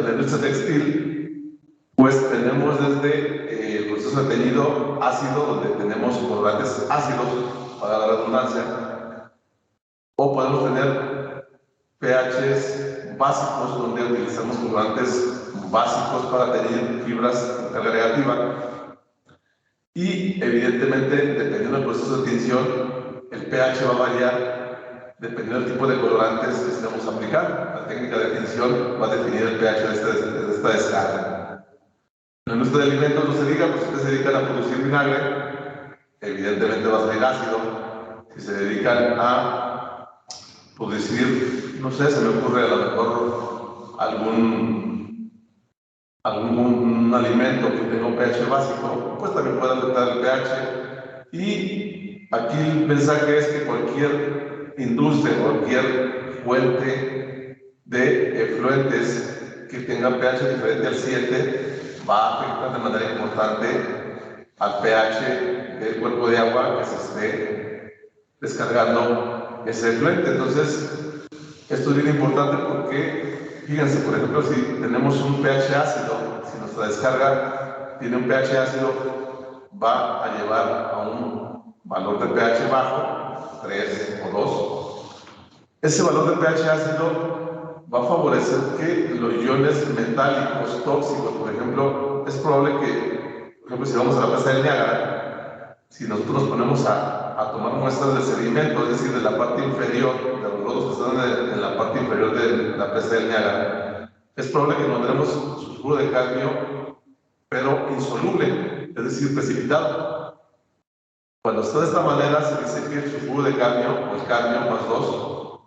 la industria textil, pues tenemos desde el proceso de teñido ácido, donde tenemos colorantes ácidos, para la redundancia, o podemos tener pHs básicos, donde utilizamos colorantes básicos para teñir fibras con carga negativa. Y evidentemente, dependiendo del proceso de tinción, el pH va a variar dependiendo del tipo de colorantes que estemos aplicando. La técnica de tinción va a definir el pH de esta descarga. En la industria de alimentos, no se diga, pues si se dedican a producir vinagre, evidentemente va a salir ácido. Si se dedican a producir, no sé, se me ocurre a lo mejor algún alimento que tenga un pH básico, pues también puede afectar el pH. Y aquí el mensaje es que cualquier industria, cualquier fuente de efluentes que tenga pH diferente al 7 va a afectar de manera importante al pH del cuerpo de agua que se esté descargando ese efluente. Entonces, esto es bien importante porque, fíjense, por ejemplo, si tenemos un pH ácido, si nuestra descarga tiene un pH ácido, va a llevar a un valor de pH bajo, 3 o 2. Ese valor de pH ácido va a favorecer que los iones metálicos tóxicos, por ejemplo, es probable que, por ejemplo, si vamos a la presa del Niágara, si nosotros nos ponemos a tomar muestras de sedimento, es decir, de la parte inferior, de los lodos que están en la parte inferior de la presa del Niágara, es probable que encontremos sulfuro de cadmio, pero insoluble, es decir, precipitado. Cuando está de esta manera, se dice que el sulfuro de cadmio, o el cadmio más 2,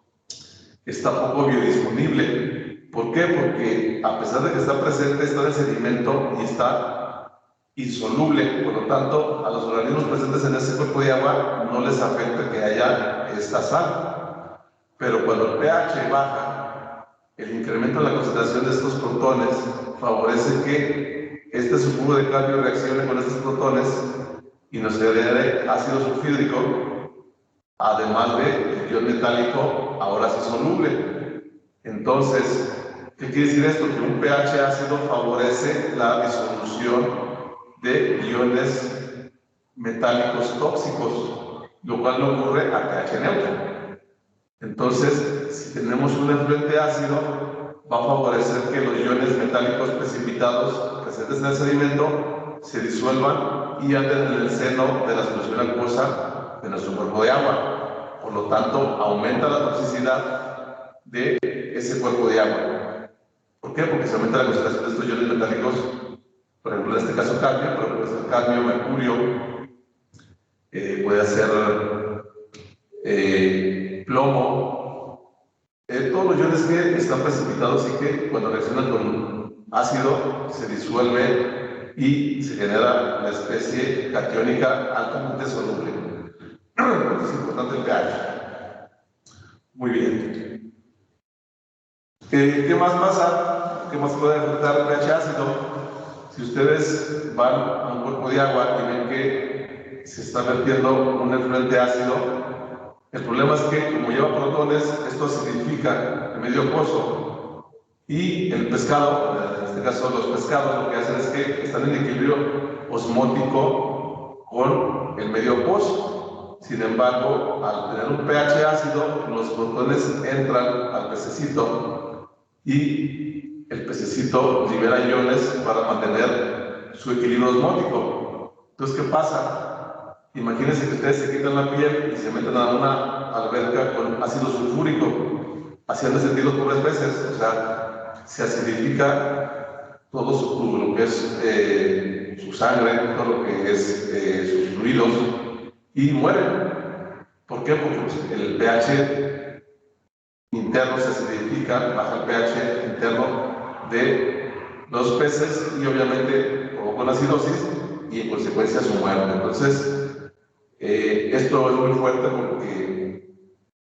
está poco biodisponible. ¿Por qué? Porque a pesar de que está presente, está en el sedimento y está insoluble. Por lo tanto, a los organismos presentes en ese cuerpo de agua no les afecta que haya esta sal. Pero cuando el pH baja, el incremento en la concentración de estos protones favorece que este sulfuro de cadmio reaccione con estos protones y nos genere ácido sulfídrico, además de ion metálico, ahora sí soluble. Entonces, ¿qué quiere decir esto? Que un pH ácido favorece la disolución de iones metálicos tóxicos, lo cual no ocurre a pH neutro. Entonces, si tenemos un efluente ácido, va a favorecer que los iones metálicos precipitados presentes en el sedimento se disuelvan y anden en el seno de la solución acuosa de nuestro cuerpo de agua. Por lo tanto, aumenta la toxicidad de ese cuerpo de agua. ¿Por qué? Porque se aumenta la concentración de estos iones metálicos, por ejemplo, en este caso cadmio, pero puede ser cadmio, mercurio, puede ser plomo, todos los iones que están precipitados y que cuando reaccionan con ácido se disuelve y se genera una especie catiónica altamente soluble. Es importante el pH. Muy bien. ¿Qué más pasa? ¿Qué más puede afectar el pH ácido? Si ustedes van a un cuerpo de agua y ven que se está vertiendo un efluente ácido, el problema es que como lleva protones, esto acidifica el medio acuoso y el pescado, en este caso los pescados, lo que hacen es que están en equilibrio osmótico con el medio acuoso. Sin embargo, al tener un pH ácido, los protones entran al pececito y el pececito libera iones para mantener su equilibrio osmótico. Entonces, ¿qué pasa? Imagínense que ustedes se quitan la piel y se meten a una alberca con ácido sulfúrico. Así han de sentir los pobres peces. O sea, se acidifica todo lo que es su sangre, todo lo que es sus fluidos y mueren. ¿Por qué? Porque el pH interno se acidifica, baja el pH interno de los peces y obviamente provoca una acidosis y en consecuencia su muerte. Entonces, esto es muy fuerte porque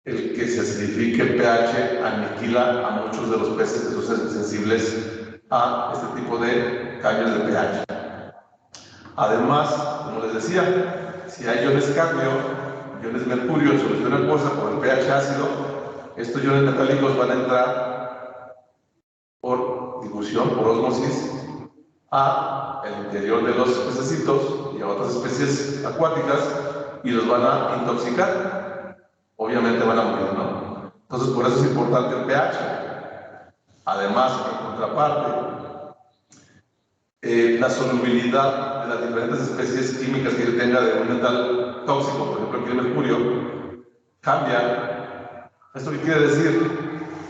el que se acidifique el pH aniquila a muchos de los peces que son sensibles a este tipo de cambios de pH. Además, como les decía, si hay iones cadmio, iones mercurio en solución acuosa por el pH ácido, estos iones metálicos van a entrar por difusión, por ósmosis, a el interior de los pececitos y a otras especies acuáticas y los van a intoxicar. Obviamente van a morir, ¿no? Entonces, por eso es importante el pH. Además, en contraparte, la solubilidad de las diferentes especies químicas que tenga de un metal tóxico, por ejemplo, aquí el mercurio, cambia. ¿Esto qué quiere decir?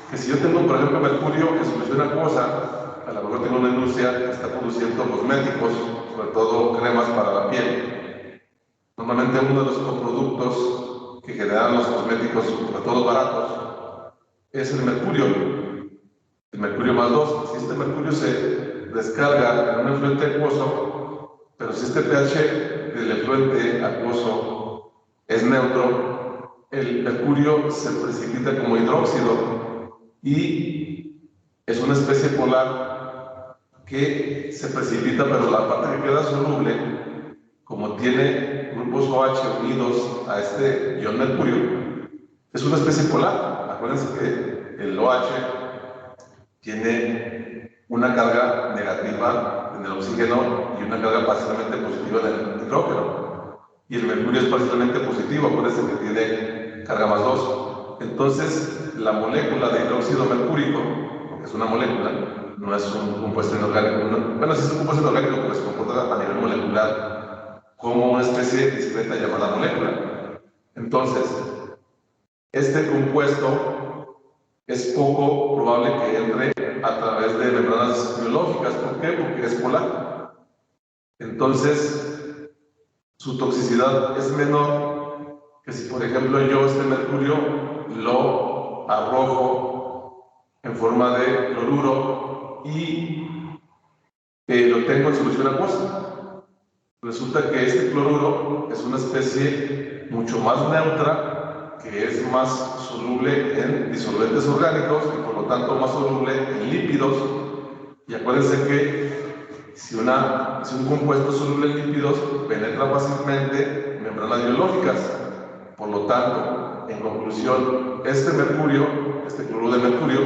Que si yo tengo, por ejemplo, mercurio en solución acuosa, a lo mejor tengo una industria que está produciendo cosméticos, sobre todo cremas para la piel. Normalmente uno de los coproductos que generan los cosméticos, sobre todo baratos, es el mercurio más 2. Si este mercurio se descarga en un efluente acuoso, pero si este pH del efluente acuoso es neutro, el mercurio se precipita como hidróxido y es una especie polar que se precipita, pero la parte que queda soluble, como tiene grupos OH unidos a este ion mercurio, es una especie polar. Acuérdense que el OH tiene una carga negativa en el oxígeno y una carga parcialmente positiva en el hidrógeno. Y el mercurio es parcialmente positivo, acuérdense que tiene carga más 2. Entonces, la molécula de hidróxido mercúrico, porque es una molécula, no es un compuesto inorgánico, bueno, sí es un compuesto inorgánico, pero se comporta a nivel molecular como una especie discreta llamada molécula. Entonces, este compuesto es poco probable que entre a través de membranas biológicas. ¿Por qué? Porque es polar. Entonces, su toxicidad es menor que si, por ejemplo, yo este mercurio lo arrojo en forma de cloruro y lo tengo en solución acuosa. Resulta que este cloruro es una especie mucho más neutra, que es más soluble en disolventes orgánicos y por lo tanto más soluble en lípidos. Y acuérdense que si un compuesto soluble en lípidos penetra fácilmente membranas biológicas. Por lo tanto, en conclusión, este cloruro de mercurio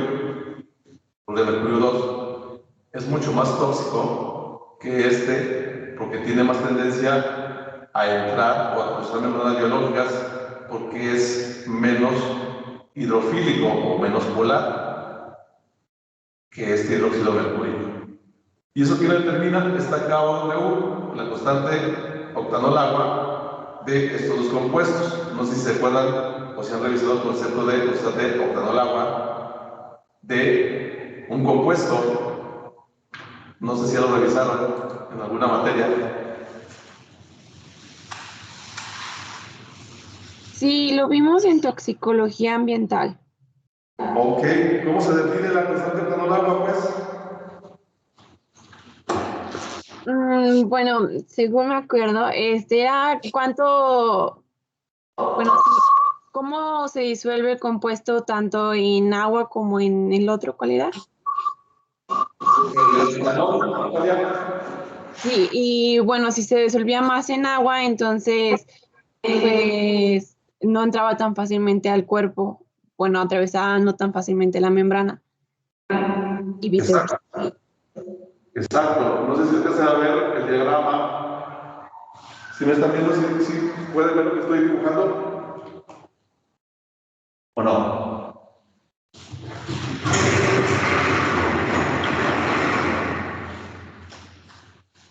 2, es mucho más tóxico que porque tiene más tendencia a entrar o a cruzar membranas biológicas porque es menos hidrofílico o menos polar que este hidróxido mercúrico. ¿Y eso quién determina? Esta KOW, la constante octanol-agua de estos dos compuestos. No sé si se acuerdan o si han revisado el concepto de constante octanol-agua de un compuesto. No sé si ya lo revisaron en alguna materia. Sí, lo vimos en toxicología ambiental. Ok, ¿cómo se define la constante octanol agua, pues? Bueno, según me acuerdo, era cuánto, bueno, sí, cómo se disuelve el compuesto tanto en agua como en el otro, ¿cuál era? El octanol, Natalia. Sí, y bueno, si se disolvía más en agua, entonces, pues no entraba tan fácilmente al cuerpo, bueno, atravesaba no tan fácilmente la membrana y viceversa. Exacto, exacto. No sé si alcanzan a ver el diagrama. Si me están viendo, si pueden ver lo que estoy dibujando o no.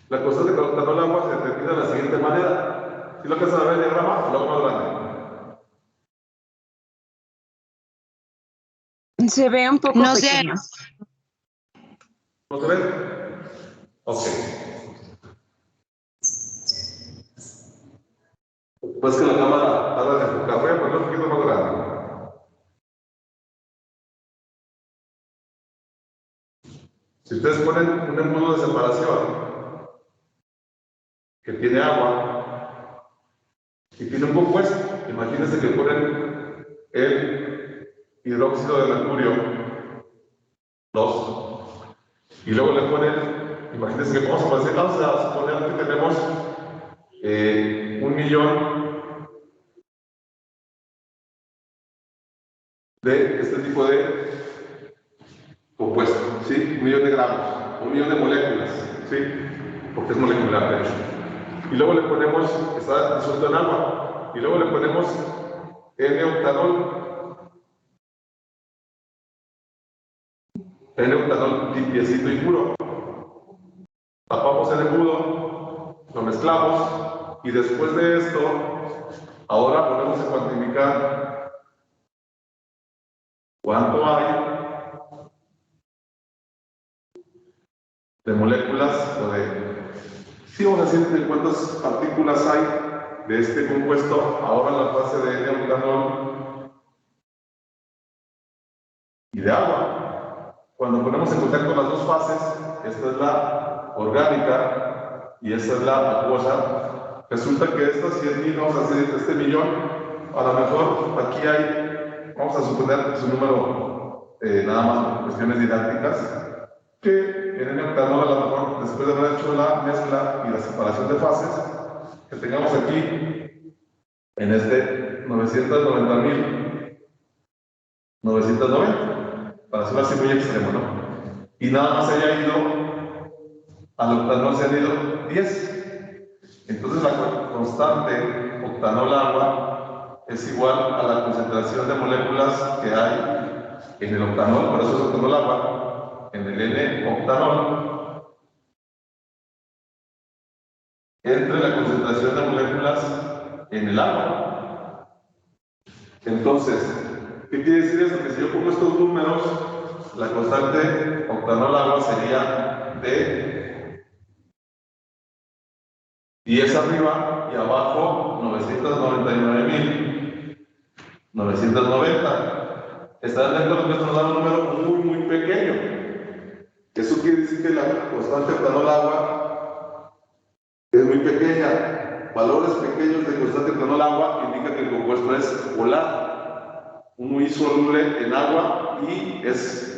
La constante de octanol agua se determina de la siguiente manera. Si lo alcanzan a ver el diagrama, lo hago más grande. Se ve un poco No sé. pequeño. ¿No se ve? Ok. Pues que la cámara tarda en enfocar. Voy a poner un poquito más grande. Si ustedes ponen un embudo de separación que tiene agua y tiene un compuesto, imagínense que ponen el hidróxido de mercurio 2 y luego le ponen, imagínense que vamos a suponer que tenemos 1.000.000 de este tipo de compuesto, ¿sí? 1.000.000 de gramos, 1.000.000 de moléculas, ¿sí? Porque es molecular, de hecho. Y luego le ponemos, está disuelto en agua, y luego le ponemos N-octanol, N-octanol limpiecito y puro. Tapamos el embudo, lo mezclamos, y después de esto, ahora podemos cuantificar cuánto hay de moléculas o de, sí, vamos a decir de cuántas partículas hay de este compuesto ahora en la fase de N-octanol y de agua. Cuando ponemos en contacto las dos fases, esta es la orgánica y esta es la acuosa, resulta que estas 100.000, vamos a decir este millón, a lo mejor aquí hay, vamos a suponer su número nada más por cuestiones didácticas, que en el octanol a lo mejor después de haber hecho la mezcla y la separación de fases, que tengamos aquí en este 990.990, para hacerlo así muy extremo, ¿no? Y nada más se haya ido, al octanol se han ido 10. Entonces la constante octanol agua es igual a la concentración de moléculas que hay en el octanol, por eso es octanol agua, en el N-octanol, entre la concentración de moléculas en el agua. Entonces, ¿qué quiere decir eso? Que si yo pongo estos números, la constante octanol agua sería de 10 arriba y abajo 999.990. Estarán de acuerdo que esto nos da un número muy, muy pequeño. Eso quiere decir que la constante octanol agua es muy pequeña. Valores pequeños de constante octanol agua indican que el compuesto es polar, muy soluble en agua y es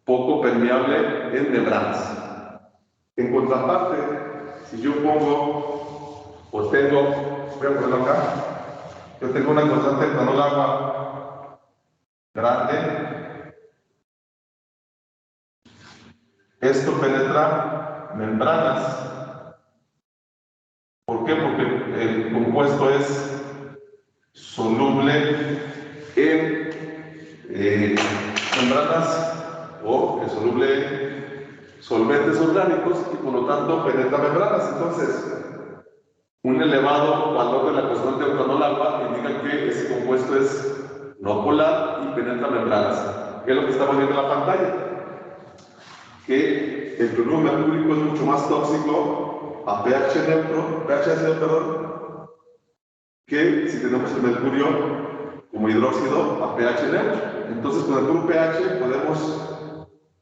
poco permeable en membranas. En contraparte, si yo pongo o tengo, voy a ponerlo acá, yo tengo una constante octanol agua grande, esto penetra membranas. ¿Por qué? Porque el compuesto es soluble en membranas o es soluble en solventes orgánicos y por lo tanto penetra membranas. Entonces, un elevado valor de la constante octanol agua indica que ese compuesto es no polar y penetra membranas. ¿Qué es lo que estamos viendo en la pantalla? Que el cloruro mercúrico es mucho más tóxico a pH neutro, pH ácido, perdón, que si tenemos el mercurio como hidróxido a pH neutro. Entonces, con el puro pH podemos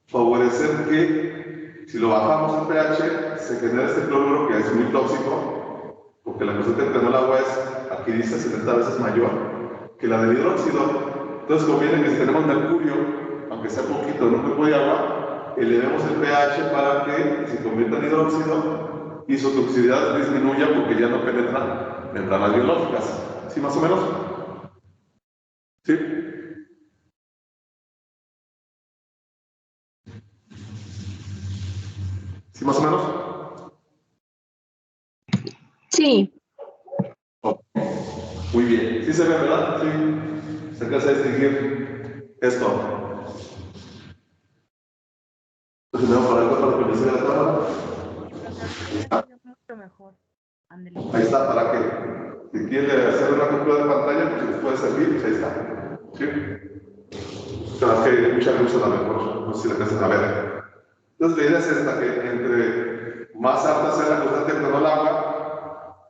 favorecer que, si lo bajamos el pH, se genera este cloruro que es muy tóxico, porque la constante de etanol agua es, aquí dice, 70 veces mayor que la del hidróxido. Entonces, conviene que si tenemos mercurio, aunque sea poquito en un cuerpo de agua, elevemos el pH para que se convierta en hidróxido y su toxicidad disminuya porque ya no penetra membranas biológicas. ¿Sí, más o menos? ¿Sí? ¿Sí, más o menos? Sí, Muy bien. ¿Sí se ve, verdad? Sí. Se alcanza a distinguir esto. Entonces, me voy a poner para que me siga la cámara. Mucho mejor. Ahí está, para que si quiere hacer una captura de pantalla, pues si les puede servir, pues ahí está. ¿Sí? Claro que mucha luz a lo mejor, no sé si la alcanzan a ver. Entonces, la idea es esta, que entre más alta sea la constante de etanol agua,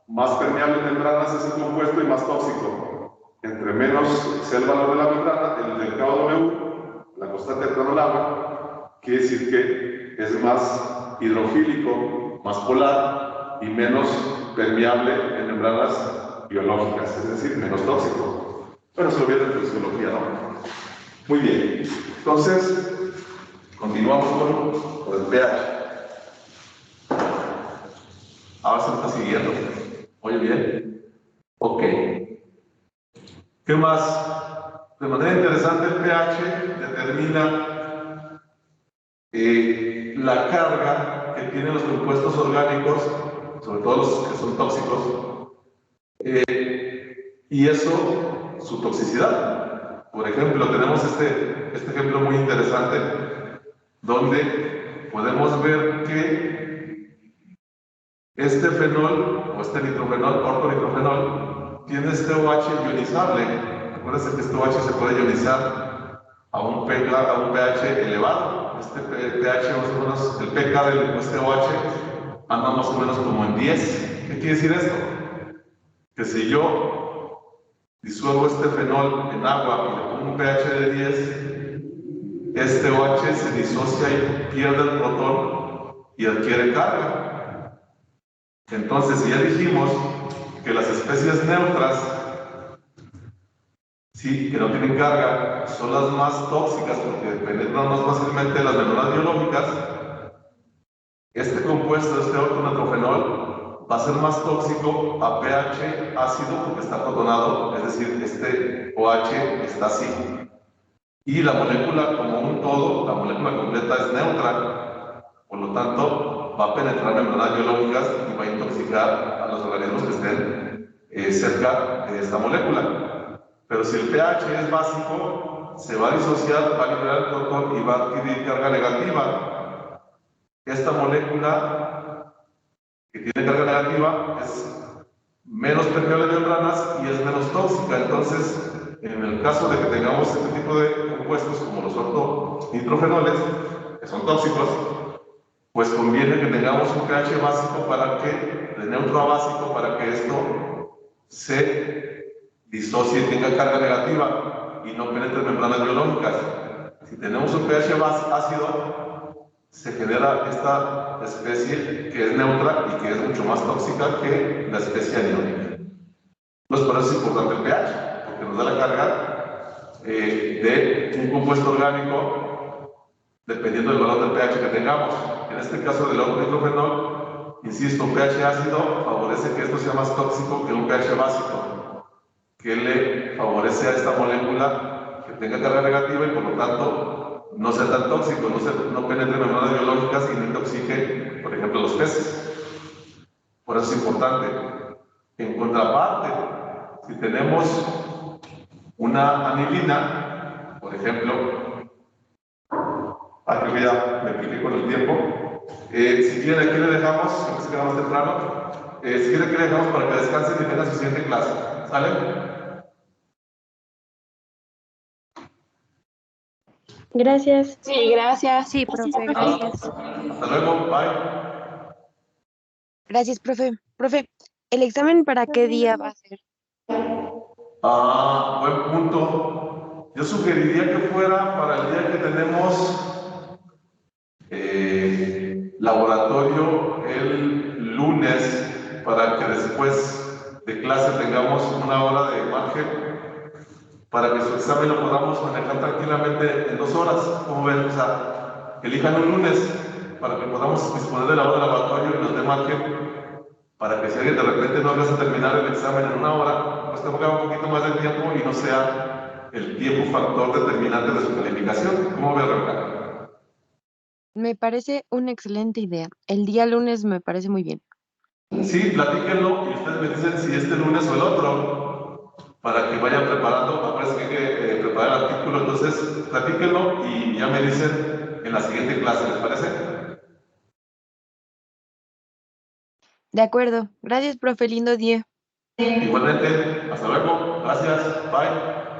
más permeable en membranas es el compuesto y más tóxico. Entre menos sea el valor de la membrana, el del KW, la constante de etanol agua, quiere decir que es más hidrofílico, más polar y menos permeable en membranas biológicas, es decir, menos tóxico. Bueno, eso lo viene en fisiología, ¿no? Muy bien. Entonces, continuamos con el pH. Ahora se me está siguiendo. ¿Oye bien? Ok. ¿Qué más? De manera interesante, el pH determina la carga que tienen los compuestos orgánicos, sobre todo los que son tóxicos, y eso, su toxicidad. Por ejemplo, tenemos este ejemplo muy interesante, donde podemos ver que este fenol, o este nitrofenol, ortonitrofenol, tiene este OH ionizable. Acuérdense que este OH se puede ionizar a un pH elevado. Este pH, más o menos, el pK de este OH anda más o menos como en 10. ¿Qué quiere decir esto? Que si yo disuelvo este fenol en agua y le pongo un pH de 10, este OH se disocia y pierde el protón y adquiere carga. Entonces, si ya dijimos que las especies neutras, sí, que no tienen carga, son las más tóxicas porque penetran más fácilmente las membranas biológicas, este compuesto, este ortonitrofenol, va a ser más tóxico a pH ácido porque está protonado, es decir, este OH está así. Y la molécula como un todo, la molécula completa es neutra, por lo tanto va a penetrar membranas biológicas y va a intoxicar a los organismos que estén cerca de esta molécula. Pero si el pH es básico, se va a disociar, va a liberar el protón y va a adquirir carga negativa. Esta molécula que tiene carga negativa es menos permeable de membranas y es menos tóxica. Entonces, en el caso de que tengamos este tipo de compuestos como los ortonitrofenoles, que son tóxicos, pues conviene que tengamos un pH básico para que, de neutro a básico, para que esto se disocie y tenga carga negativa y no penetre membranas biológicas. Si tenemos un pH ácido, se genera esta especie que es neutra y que es mucho más tóxica que la especie aniónica. Entonces, por eso es importante el pH, porque nos da la carga de un compuesto orgánico dependiendo del valor del pH que tengamos. En este caso del ortonitrofenol, insisto, un pH ácido favorece que esto sea más tóxico que un pH básico, que le favorece a esta molécula que tenga carga negativa y por lo tanto no sea tan tóxico, no penetre membranas biológicas y no intoxique, por ejemplo, los peces. Por eso es importante. En contraparte, si tenemos una anilina, por ejemplo, creo que ya me piqué con el tiempo. Si quieren, aquí le dejamos, aunque se queda más temprano. Si quieren, aquí le dejamos para que descansen y tengan su siguiente clase. ¿Sale? Gracias. sí, gracias. Sí, profe, gracias. Hasta luego, bye. Gracias, profe. Profe, ¿el examen para qué día va a ser? Buen punto. Yo sugeriría que fuera para el día que tenemos laboratorio el lunes, para que después de clase tengamos una hora de margen para que su examen lo podamos manejar tranquilamente en 2 horas. ¿Cómo ven? O sea, elijan un lunes para que podamos disponer de la hora de laboratorio y nos dé margen para que si alguien de repente no alcanza a terminar el examen en 1 hora, pues tenga un poquito más de tiempo y no sea el tiempo factor determinante de su calificación. ¿Cómo ven, Rebeca? Me parece una excelente idea. El día lunes me parece muy bien. Sí, platíquenlo y ustedes me dicen si este lunes o el otro, para que vayan preparando. Acuérdense que hay que preparar el artículo, entonces platíquenlo y ya me dicen en la siguiente clase, ¿les parece? De acuerdo. Gracias, profe. Lindo día. Igualmente, hasta luego, gracias, bye.